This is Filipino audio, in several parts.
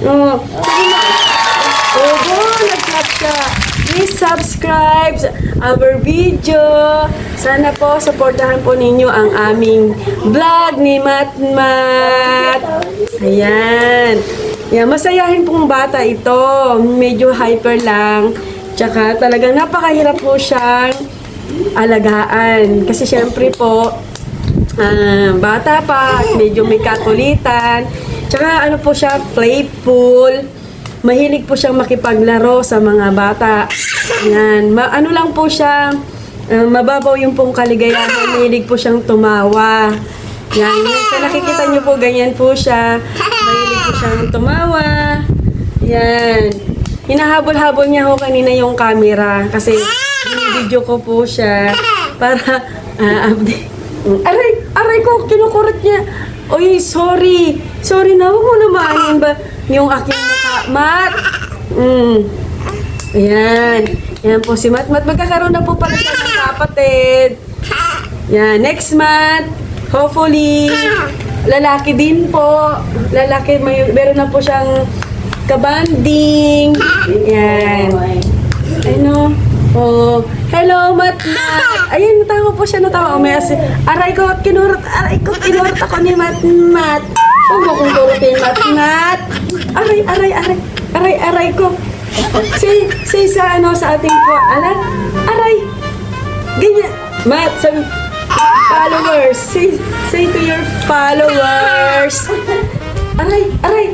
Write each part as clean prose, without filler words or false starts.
Oh. Ogo, nag-clap siya. Please subscribe our video. Sana po, supportahan po ninyo ang aming vlog ni Matmat. Ayan. Yan, masayahin pong bata ito. Medyo hyper lang. Tsaka talagang napakahirap po siyang alagaan. Kasi syempre po, bata pa, medyo may kakulitan. Tsaka ano po siya, playful. Mahilig po siyang makipaglaro sa mga bata. Yan. Ano lang po siya, mababaw yung pong kaligayahan. Mahilig po siyang tumawa. Yan. Sa nakikita niyo po, ganyan po siya. Mahilig po siyang tumawa. Yan. Hinahabol-habol niya ho kanina yung camera. Kasi video ko po siya para update. Aray ko, kinukurot niya. Oy, sorry. Sorry na, huwag mo na maanin ba yung aking mukha. Mat! Ayan. Ayan po si Matmat. Magkakaroon na po pala siya ng kapatid. Yan. Next month, hopefully, lalaki din po. Lalaki, meron na po siyang kabanding. Yan. Ano? Oh, hello, Matmat. Ayun, natawa po siya, natawa. Aray ko, kinurot ako ni Matmat. Huwag mo kong kurutin, Matmat. Aray ko. Say sa ating po, aray. Ganyan. Mat, sabi, followers. Say to your followers. Aray.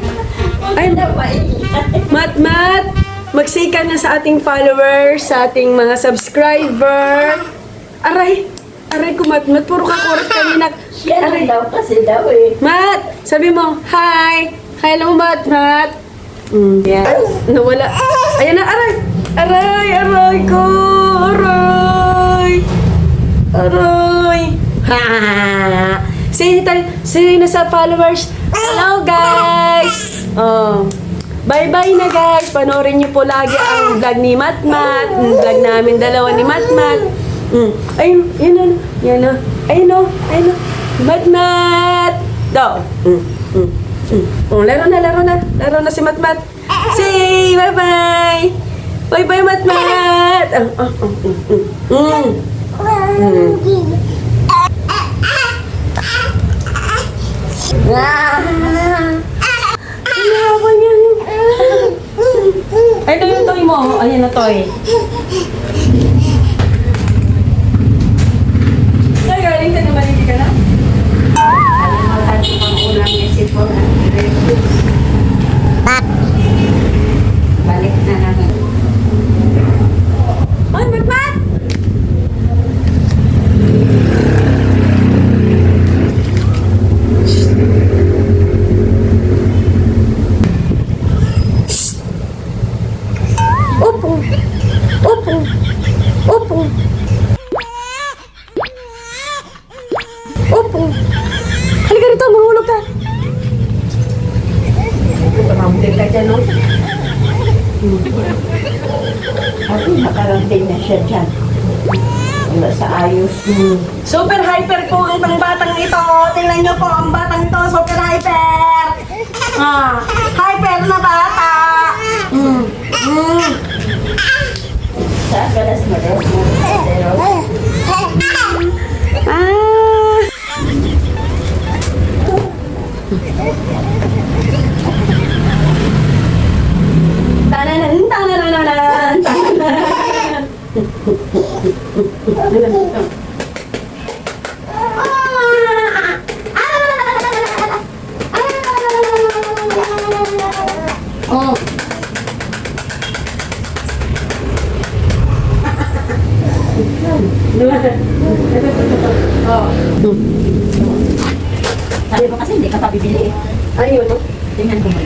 Matmat. Mag-say ka na sa ating followers, sa ating mga subscriber. Aray ko, Matmat. Puro ka kurot kanina. Aray daw kasi daw eh. Mat, sabi mo, hi. Hello, Matmat. Yan. Nawala. Ayan na, aray ko. Aray. Ha. Say na sa followers. Hello, guys. Oh. Bye-bye na guys. Panoorin niyo po lagi ang vlog ni Matmat. Vlog namin dalawa ni Matmat. Ayun, yan na. Ayun na. Matmat. Daw. Laro na si Matmat. Say bye-bye. Bye-bye, Matmat. Ay, ito yung toy mo. Ayan na toy. Sir, galing ka naman, hindi ka na? Alam mo, ang unang isip ko na. Balik na naman. Ay, Matmat! Opo. Halika rito, mahulog ka. Tumambling ka dyan, no? At nakaranting na siya dyan. Wala sa ayos. Super hyper po itong batang ito. Tingnan niyo po ang batang ito. Super hyper. Hyper na bata. Sa galas-galas mo. Oh. Sabi mo kasi hindi ka pa bibili eh. Ayun, no? Tingnan ko mo.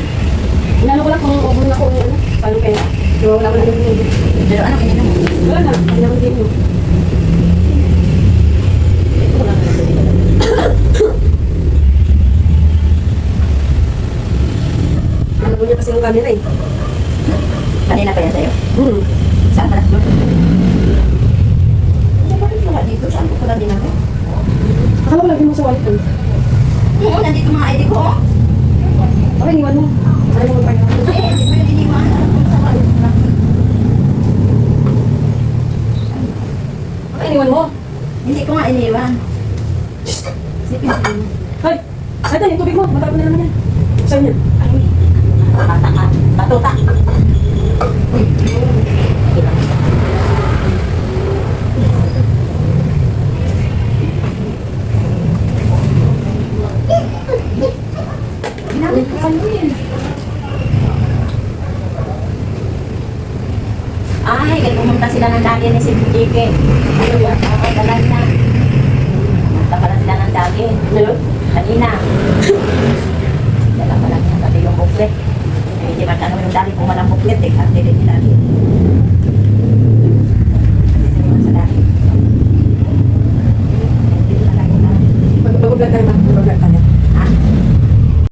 Inano ko lang kung ubun ako ano. Paano kaya? So, wala ko lang yung Pero ano kanya naman? wala na. Wala ko din yun. Ito lang. Ano po niya kasi yung camera eh. Kanina pa yan sa'yo? Hmm. Saan ka na? Bakit wala dito? Saan ko pala din ako? Akala ko lagi mo sa wallet. Oo, nandito mga ID ko. Okay, iwan mo. Ano mo pa yun? ko nga iniwan. Sipin ko. Hoy! Nathan, yung tubig mo. Matapon na naman yan. Saan yan? Ay, matakan. Batuta. Ginamit ko sa yun. Ay, kaya pumunta sila ng dagi ni si Jike. Ano yun? Dalan na. Pumunta pala sila ng dagi. Ngayon? Kanina. Dala pala niya pati yung buklet. Eh, hindi magkano yung dali kung walang buklet eh. Kasi din nila. Kasi siniwan sa dali. Hindi nila lagi na. Mag-vlog tayo ba?